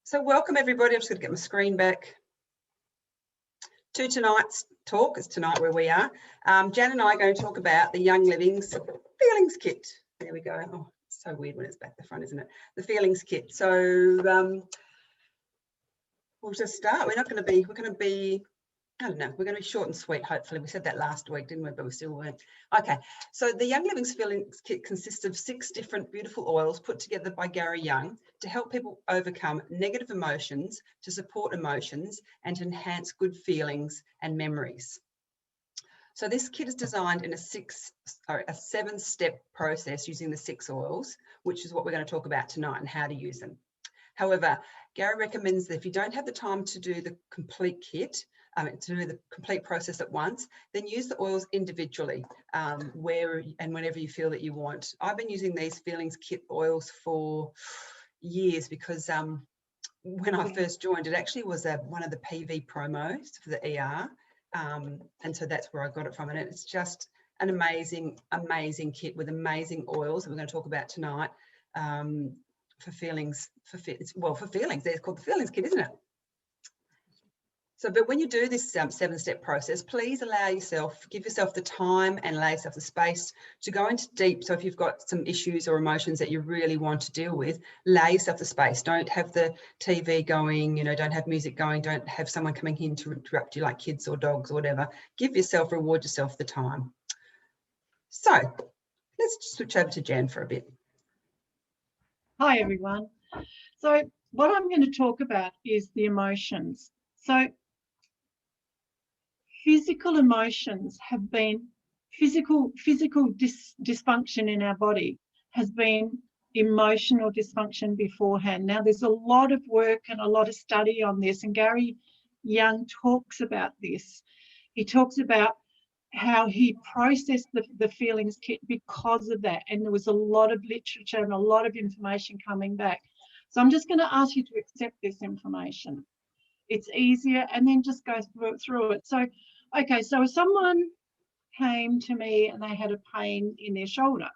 So welcome everybody. I'm just going to get my screen back to tonight's talk. It's tonight where we are. Jan and I are going to talk about the Young Living's Feelings Kit. There we go. Oh, it's so weird when it's back the front, isn't it? The Feelings Kit. So we'll just start. We're going to be, I don't know, we're going to be short and sweet, hopefully. We said that last week, didn't we? But we still weren't. Okay, so the Young Living's Feelings Kit consists of 6 different beautiful oils put together by Gary Young to help people overcome negative emotions, to support emotions, and to enhance good feelings and memories. So this kit is designed in a 7-step process using the 6 oils, which is what we're going to talk about tonight and how to use them. However, Gary recommends that if you don't have the time to do the complete kit, to do the complete process at once, then use the oils individually, where and whenever you feel that you want. I've been using these Feelings Kit oils for years because when I first joined, it actually was one of the PV promos for the ER, and so that's where I got it from. And it's just an amazing, amazing kit with amazing oils that we're going to talk about tonight. For feelings. It's called the Feelings Kit, isn't it? So, but when you do this 7-step process, please give yourself the time and allow yourself the space to go into deep. So if you've got some issues or emotions that you really want to deal with, allow yourself the space. Don't have the TV going, don't have music going, don't have someone coming in to interrupt you like kids or dogs or whatever. Reward yourself the time. So let's switch over to Jan for a bit. Hi, everyone. So what I'm going to talk about is the emotions. So physical emotions have been physical dysfunction in our body has been emotional dysfunction beforehand. Now, there's a lot of work and a lot of study on this, and Gary Young talks about this. He talks about how he processed the Feelings Kit because of that, and there was a lot of literature and a lot of information coming back. So I'm just going to ask you to accept this information. It's easier, and then just go through it. So, okay, so if someone came to me and they had a pain in their shoulder,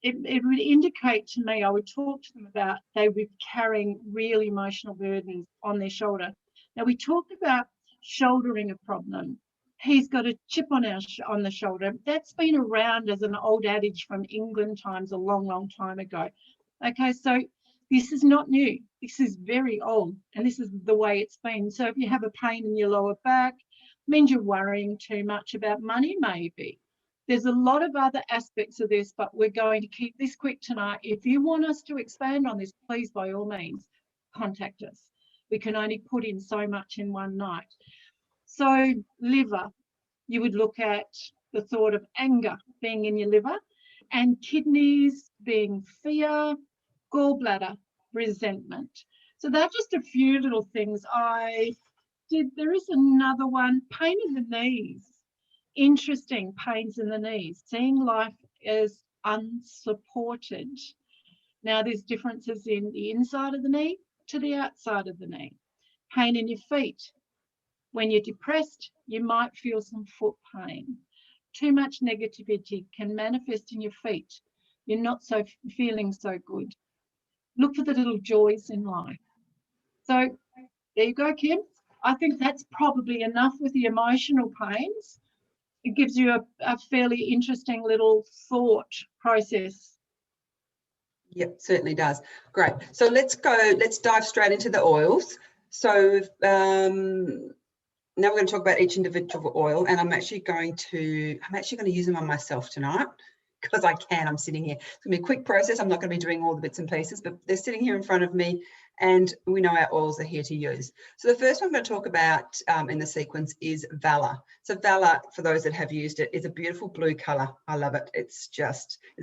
it would indicate to me, I would talk to them about they were carrying real emotional burdens on their shoulder. Now, we talked about shouldering a problem. He's got a chip on the shoulder. That's been around as an old adage from England times a long, long time ago. Okay, so this is not new. This is very old, and this is the way it's been. So if you have a pain in your lower back, means you're worrying too much about money, maybe. There's a lot of other aspects of this, but we're going to keep this quick tonight. If you want us to expand on this, please, by all means, contact us. We can only put in so much in one night. So liver, you would look at the thought of anger being in your liver, and kidneys being fear, gallbladder, resentment. So they're just a few little things I did. There is another one, pain in the knees. Interesting, pains in the knees, seeing life as unsupported. Now, there's differences in the inside of the knee to the outside of the knee. Pain in your feet. When you're depressed, you might feel some foot pain. Too much negativity can manifest in your feet. You're not feeling so good. Look for the little joys in life. So there you go, Kim. I think that's probably enough with the emotional pains. It gives you a fairly interesting little thought process. Yep, certainly does. Great. So let's dive straight into the oils. So now we're going to talk about each individual oil, and I'm actually going to use them on myself tonight because I can. I'm sitting here. It's going to be a quick process. I'm not going to be doing all the bits and pieces, but they're sitting here in front of me, and we know our oils are here to use. So the first one I'm going to talk about in the sequence is Valor. So Valor, for those that have used it, is a beautiful blue color. I love it. It's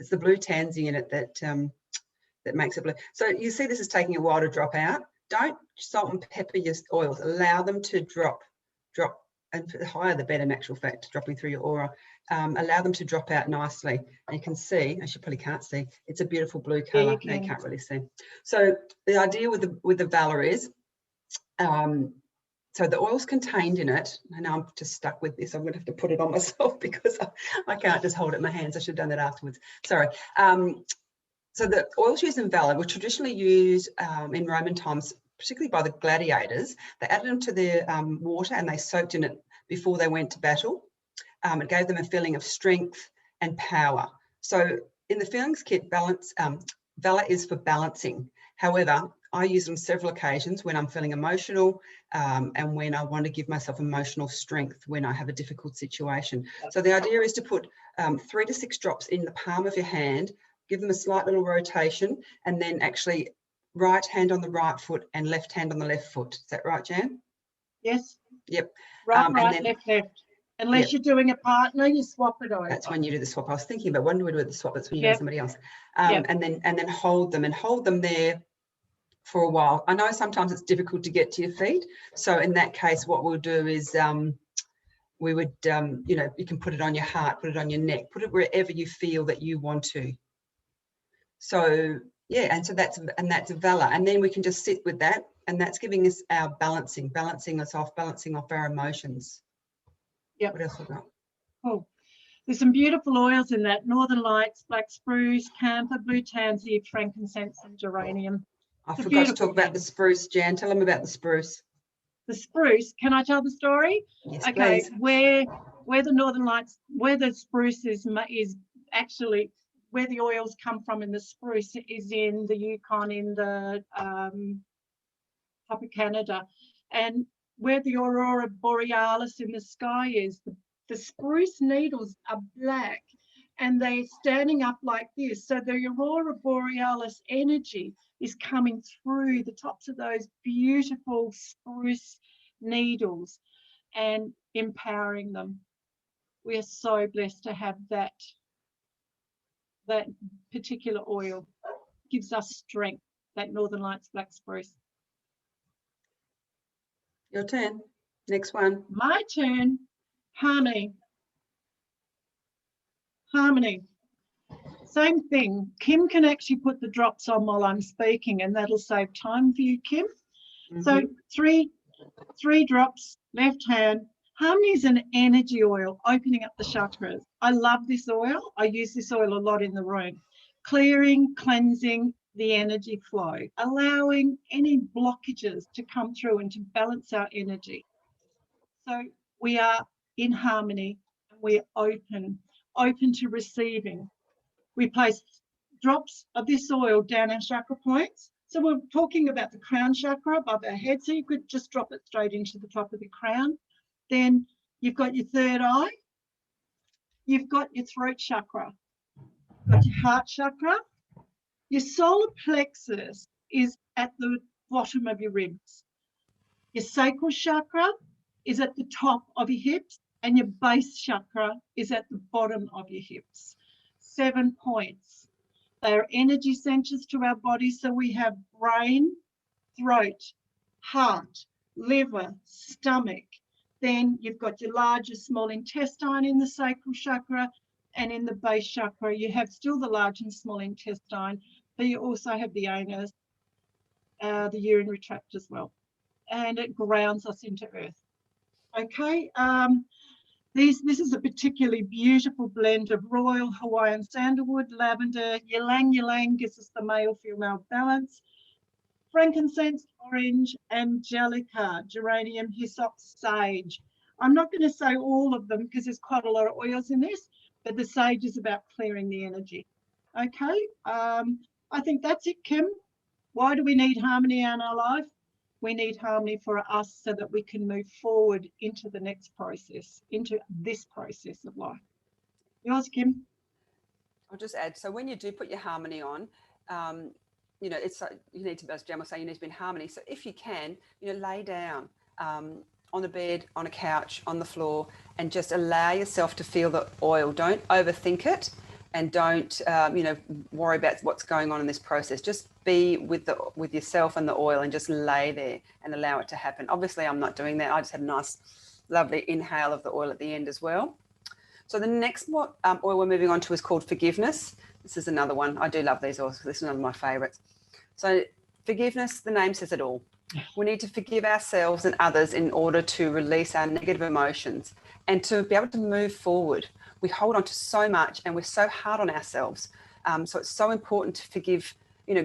the blue tansy in it that makes it blue. So you see this is taking a while to drop out. Don't salt and pepper your oils. Allow them to drop, and the higher the better, in actual fact, dropping through your aura. Allow them to drop out nicely. And you can see, as you probably can't see, it's a beautiful blue color. No, you can't really see. So the idea with the Valor is, so the oil's contained in it, and I'm just stuck with this. I'm going to have to put it on myself because I can't just hold it in my hands. I should have done that afterwards. Sorry. So the oils used in Valor were traditionally used in Roman times particularly by the gladiators. They added them to their water and they soaked in it before they went to battle. It gave them a feeling of strength and power. So in the feelings kit, Valor is for balancing. However, I use it on several occasions when I'm feeling emotional and when I want to give myself emotional strength when I have a difficult situation. So the idea is to put 3 to 6 drops in the palm of your hand, give them a slight little rotation, and then actually right hand on the right foot and left hand on the left foot. Is that right, Jan? Yes. Yep. Right, and then, left, left. Unless you're doing a partner, you swap it over. That's when you do the swap. I was thinking about when do we do the swap? That's when you do somebody else. And then hold them there for a while. I know sometimes it's difficult to get to your feet. So in that case, what we'll do is we would, you can put it on your heart, put it on your neck, put it wherever you feel that you want to. So yeah, and so that's Valor. And then we can just sit with that, and that's giving us our balancing us off, balancing off our emotions. Yep. What else have we got? Cool. There's some beautiful oils in that: Northern Lights, black spruce, camphor, blue tansy, frankincense, and geranium. I forgot to talk about the spruce, Jan. Tell them about the spruce. The spruce. Can I tell the story? Yes, okay, please. Where the Northern Lights, where the spruce is actually where the oils come from in the spruce is in the Yukon, in the top of Canada, and where the aurora borealis in the sky is, the spruce needles are black and they're standing up like this. So the aurora borealis energy is coming through the tops of those beautiful spruce needles and empowering them. We are so blessed to have that particular oil. It gives us strength, that Northern Lights black spruce. Your turn. Next one. My turn. Harmony. Harmony. Same thing. Kim can actually put the drops on while I'm speaking, and that'll save time for you, Kim. So three drops, left hand. Harmony is an energy oil, opening up the chakras. I love this oil. I use this oil a lot in the room. Clearing, cleansing the energy flow, allowing any blockages to come through and to balance our energy. So we are in harmony and we're open to receiving. We place drops of this oil down our chakra points. So we're talking about the crown chakra above our head. So you could just drop it straight into the top of the crown. Then you've got your third eye. You've got your throat chakra. You've got your heart chakra. Your solar plexus is at the bottom of your ribs. Your sacral chakra is at the top of your hips, and your base chakra is at the bottom of your hips. 7 points. They are energy centers to our body. So we have brain, throat, heart, liver, stomach. Then you've got your larger small intestine in the sacral chakra, and in the base chakra, you have still the large and small intestine, but you also have the anus, the urinary tract as well. And it grounds us into earth. Okay, this is a particularly beautiful blend of royal Hawaiian sandalwood, lavender, ylang ylang gives us the male-female balance, frankincense, orange, angelica, geranium, hyssop, sage. I'm not going to say all of them because there's quite a lot of oils in this, but the sage is about clearing the energy. Okay, I think that's it, Kim. Why do we need harmony in our life? We need harmony for us so that we can move forward into the next process, into this process of life. Yours, Kim? I'll just add, so when you do put your harmony on, it's you need to, as Jan was saying, you need to be in harmony. So if you can, lay down on the bed, on a couch, on the floor, and just allow yourself to feel the oil. Don't overthink it, and don't worry about what's going on in this process. Just be with yourself and the oil, and just lay there and allow it to happen. Obviously, I'm not doing that. I just had a nice, lovely inhale of the oil at the end as well. So the next oil we're moving on to is called forgiveness. This is another one. I do love these oils. This is one of my favorites. So forgiveness, the name says it all. We need to forgive ourselves and others in order to release our negative emotions and to be able to move forward. We hold on to so much and we're so hard on ourselves. So it's so important to forgive,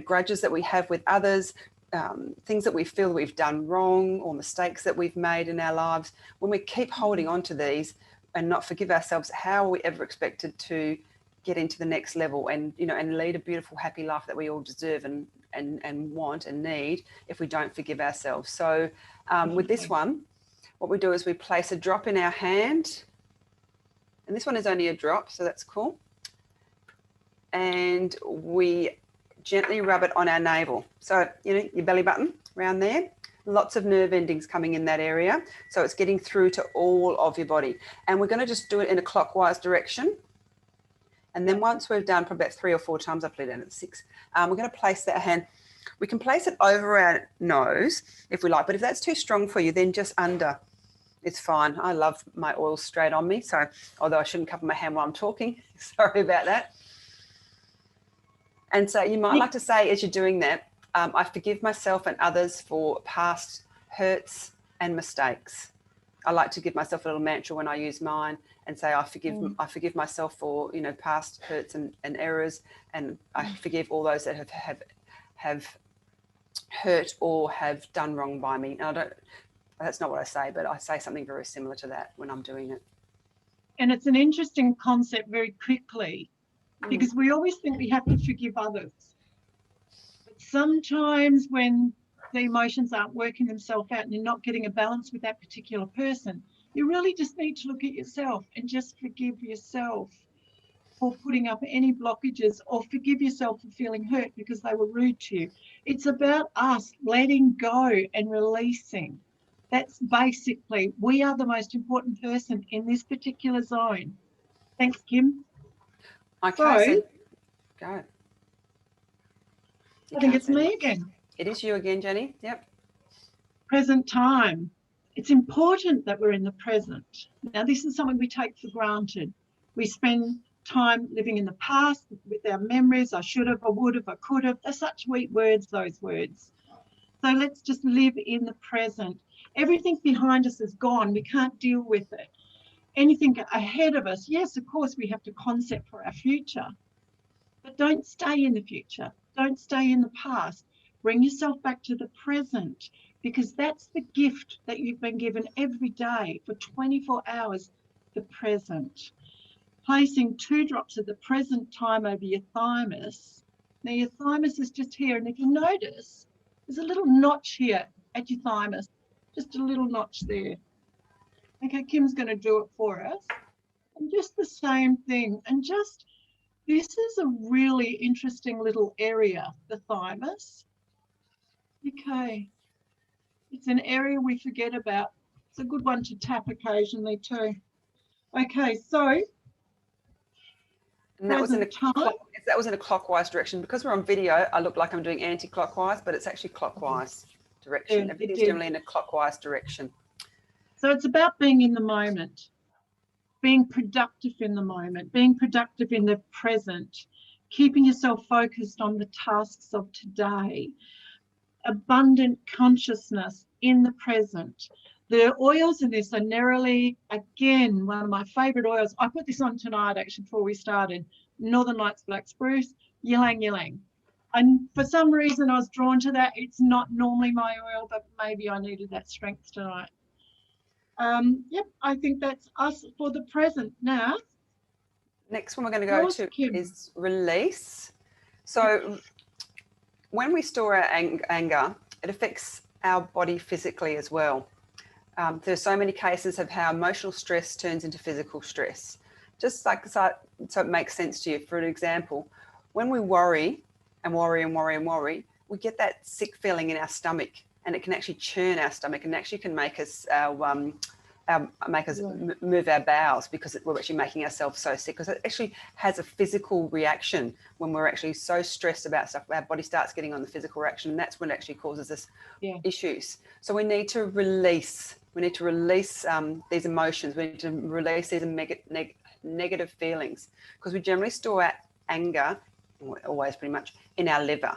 grudges that we have with others, things that we feel that we've done wrong or mistakes that we've made in our lives, when we keep holding on to these and not forgive ourselves, how are we ever expected to get into the next level and, you know, and lead a beautiful, happy life that we all deserve and want and need if we don't forgive ourselves? So with this one, what we do is we place a drop in our hand, and this one is only a drop, so that's cool. And we gently rub it on our navel. So, you know, your belly button around there, lots of nerve endings coming in that area. So it's getting through to all of your body. And we're going to just do it in a clockwise direction. And then once we've done probably about 3 or 4 times, I put it down at 6, we're going to place that hand. We can place it over our nose if we like, but if that's too strong for you, then just under. It's fine. I love my oil straight on me. So although I shouldn't cover my hand while I'm talking, sorry about that. And so you might like to say, as you're doing that, I forgive myself and others for past hurts and mistakes. I like to give myself a little mantra when I use mine and say, I forgive myself for, you know, past hurts and errors, and I forgive all those that have hurt or have done wrong by me. And that's not what I say, but I say something very similar to that when I'm doing it. And it's an interesting concept very quickly, because we always think we have to forgive others. But sometimes when the emotions aren't working themselves out and you're not getting a balance with that particular person, you really just need to look at yourself and just forgive yourself for putting up any blockages, or forgive yourself for feeling hurt because they were rude to you. It's about us letting go and releasing. That's basically, we are the most important person in this particular zone. Thanks, Kim. Okay, so go. I think it's me again. It is you again, Jenny. Yep. Present time. It's important that we're in the present. Now, this is something we take for granted. We spend time living in the past with our memories. I should have, I would have, I could have. They're such weak words, those words. So let's just live in the present. Everything behind us is gone. We can't deal with it. Anything ahead of us, yes, of course, we have to concept for our future, but don't stay in the future. Don't stay in the past. Bring yourself back to the present, because that's the gift that you've been given every day for 24 hours, the present. Placing 2 drops of the present time over your thymus. Now, your thymus is just here, and if you notice, there's a little notch here at your thymus, just a little notch there. Okay, Kim's going to do it for us. And just the same thing. And just, this is a really interesting little area, the thymus. Okay. It's an area we forget about. It's a good one to tap occasionally too. Okay, so. And that was in a clockwise direction. Because we're on video, I look like I'm doing anti-clockwise, but it's actually clockwise direction. Yeah, everything's generally in a clockwise direction. So it's about being in the moment, being productive in the moment, being productive in the present, keeping yourself focused on the tasks of today, abundant consciousness in the present. The oils in this are neroli, again, one of my favourite oils. I put this on tonight, actually, before we started. Northern Lights Black Spruce, Ylang Ylang. And for some reason, I was drawn to that. It's not normally my oil, but maybe I needed that strength tonight. Yep, I think that's us for the present. Now, next one we're going to go to is release. So when we store our anger, it affects our body physically as well. There's so many cases of how emotional stress turns into physical stress. Just like so it makes sense to you. For an example, when we worry and worry and worry and worry, we get that sick feeling in our stomach, and it can actually churn our stomach and actually can make us move our bowels, because we're actually making ourselves so sick, because it actually has a physical reaction. When we're actually so stressed about stuff, our body starts getting on the physical reaction, and that's when it actually causes us issues. So we need to release. We need to release these emotions. We need to release these negative feelings, because we generally store our anger, always pretty much, in our liver.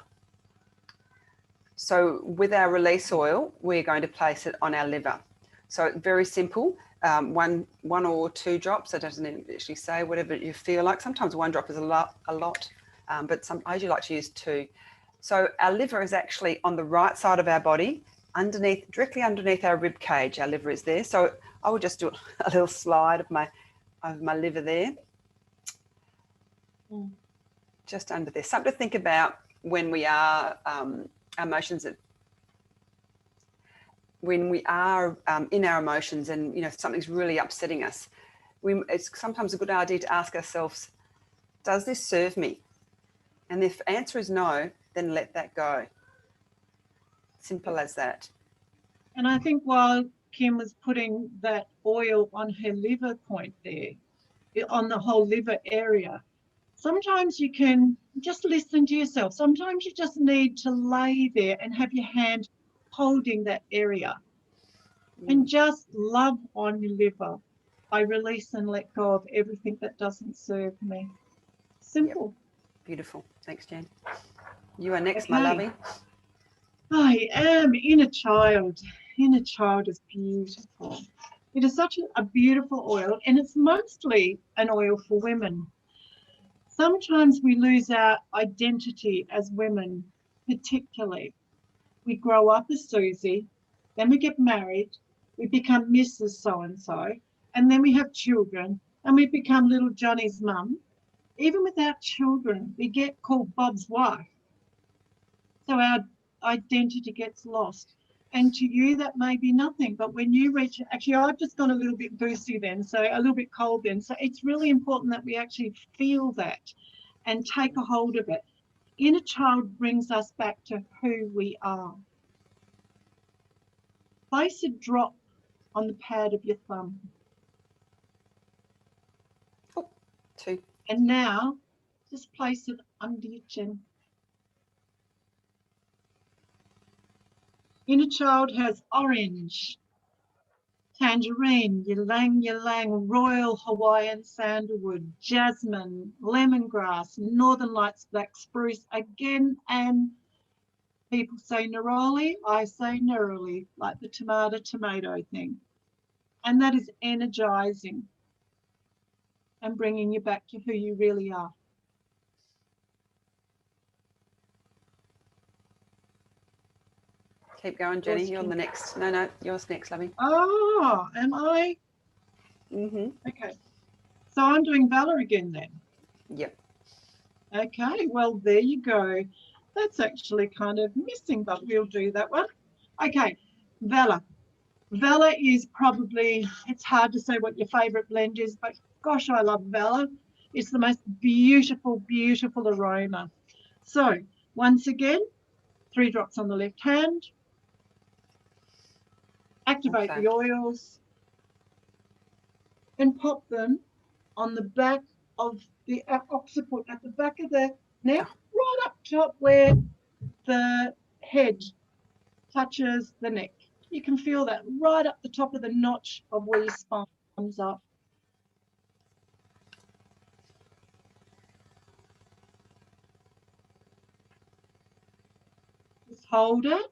So with our release oil, we're going to place it on our liver. So very simple, 1 or 2 drops. It doesn't actually say, whatever you feel like. Sometimes 1 drop is a lot, but I usually like to use 2. So our liver is actually on the right side of our body, underneath, directly underneath our rib cage. Our liver is there. So I will just do a little slide of my liver there. Just under there. Something to think about when we are emotions, when we are in our emotions and, you know, something's really upsetting us. It's sometimes a good idea to ask ourselves, does this serve me? And if the answer is no, then let that go. Simple as that. And I think while Kim was putting that oil on her liver point there, on the whole liver area, sometimes you can just listen to yourself. Sometimes you just need to lay there and have your hand holding that area and just love on your liver. I release and let go of everything that doesn't serve me. Simple. Yep. Beautiful. Thanks, Jen. You are next, my lovey. I am inner child. Inner child is beautiful. It is such a beautiful oil, and it's mostly an oil for women. Sometimes we lose our identity as women, particularly. We grow up as Susie, then we get married, we become Mrs. So-and-so, and then we have children, and we become little Johnny's mum. Even without children, we get called Bob's wife. So our identity gets lost. And to you, that may be nothing. But when you reach, actually, I've just gone a little bit boosty then, so a little bit cold then. So it's really important that we actually feel that and take a hold of it. Inner child brings us back to who we are. Place a drop on the pad of your thumb. Oh, 2. And now just place it under your chin. Inner child has orange, tangerine, ylang-ylang, royal Hawaiian sandalwood, jasmine, lemongrass, northern lights, black spruce again, and people say neroli, I say neroli, like the tomato thing. And that is energizing and bringing you back to who you really are. Keep going, Jenny. You're on the next. No, yours next, lovey. Oh, am I? Okay. So I'm doing Valor again then. Yep. Okay, well, there you go. That's actually kind of missing, but we'll do that one. Okay, Valor. Valor is probably, it's hard to say what your favorite blend is, but gosh, I love Valor. It's the most beautiful, beautiful aroma. So once again, 3 drops on the left hand. Activate the oils and pop them on the back of the occiput, at the back of the neck, right up top where the head touches the neck. You can feel that right up the top of the notch of where your spine comes up. Just hold it.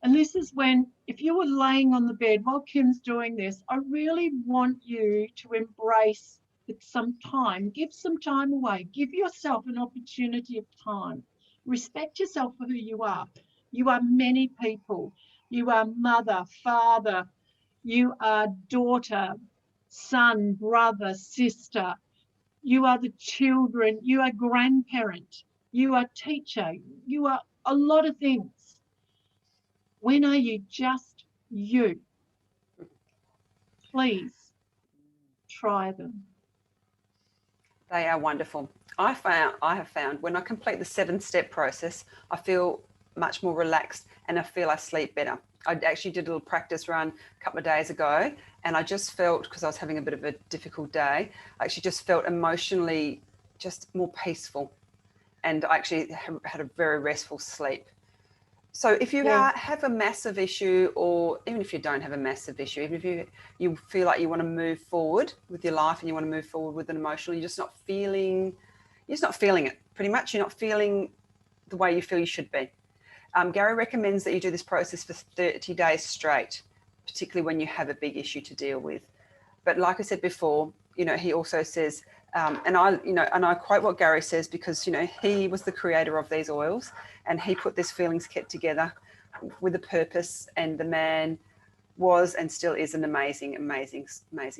And this is when, if you were laying on the bed while Kim's doing this, I really want you to embrace some time. Give some time away. Give yourself an opportunity of time. Respect yourself for who you are. You are many people. You are mother, father. You are daughter, son, brother, sister. You are the children. You are grandparent. You are teacher. You are a lot of things. When are you just you? Please try them. They are wonderful. I have found when I complete the 7-step process, I feel much more relaxed and I feel I sleep better. I actually did a little practice run a couple of days ago, and I just felt, because I was having a bit of a difficult day, I actually just felt emotionally just more peaceful, and I actually had a very restful sleep. So if you have a massive issue, or even if you don't have a massive issue, even if you feel like you want to move forward with your life and you want to move forward with an emotional, you're just not feeling it. Pretty much, you're not feeling the way you feel you should be. Gary recommends that you do this process for 30 days straight, particularly when you have a big issue to deal with. But like I said before, he also says And I quote what Gary says, because he was the creator of these oils, and he put this feelings kit together with a purpose, and the man was and still is an amazing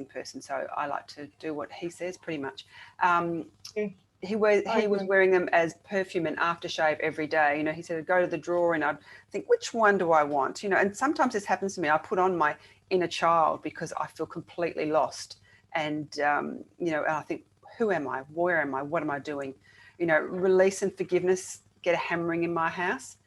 person. So I like to do what he says pretty much. He was wearing them as perfume and aftershave every day. He said, I'd go to the drawer and I'd think, which one do I want? And sometimes this happens to me. I put on my inner child because I feel completely lost. And, and I think, who am I? Where am I? What am I doing? Release and forgiveness get a hammering in my house,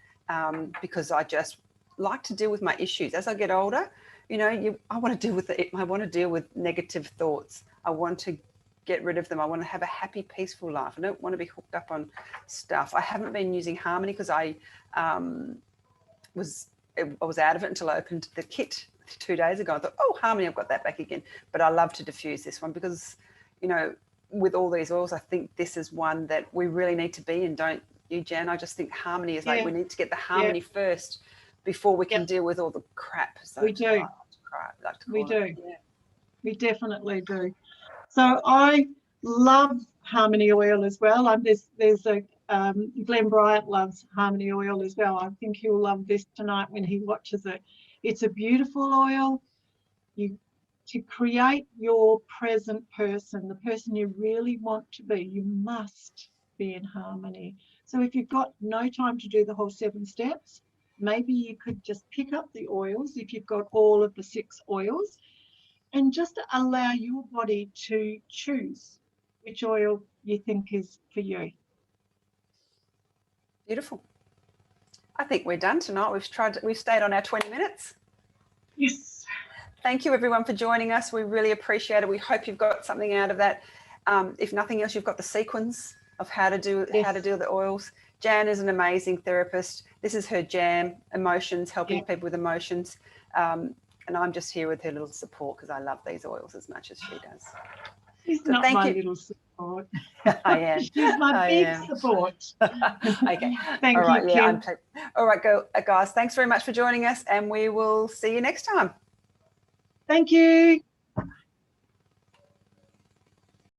because I just like to deal with my issues. As I get older, I want to deal with it. I want to deal with negative thoughts. I want to get rid of them. I want to have a happy, peaceful life. I don't want to be hooked up on stuff. I haven't been using Harmony because I was out of it until I opened the kit 2 days ago. I thought, oh, Harmony, I've got that back again. But I love to diffuse this one because, with all these oils, I think this is one that we really need to be in, don't you, Jan? I just think Harmony is like, we need to get the Harmony first before we can deal with all the crap. So we do. We definitely do. So I love Harmony oil as well. There's a Glenn Bryant loves Harmony oil as well. I think he'll love this tonight when he watches it. It's a beautiful oil. To create your present person, the person you really want to be, you must be in harmony. So if you've got no time to do the whole 7 steps, maybe you could just pick up the oils if you've got all of the 6 oils, and just allow your body to choose which oil you think is for you. Beautiful. I think we're done tonight. We've stayed on our 20 minutes. Yes. Thank you everyone for joining us. We really appreciate it. We hope you've got something out of that. If nothing else, you've got the sequence of how to do the oils. Jan is an amazing therapist. This is her jam, emotions, helping people with emotions. And I'm just here with her little support because I love these oils as much as she does. She's not my little support. I am. She's my big support. Okay. Thank you, Kim. All right, guys. Thanks very much for joining us, and we will see you next time. Thank you.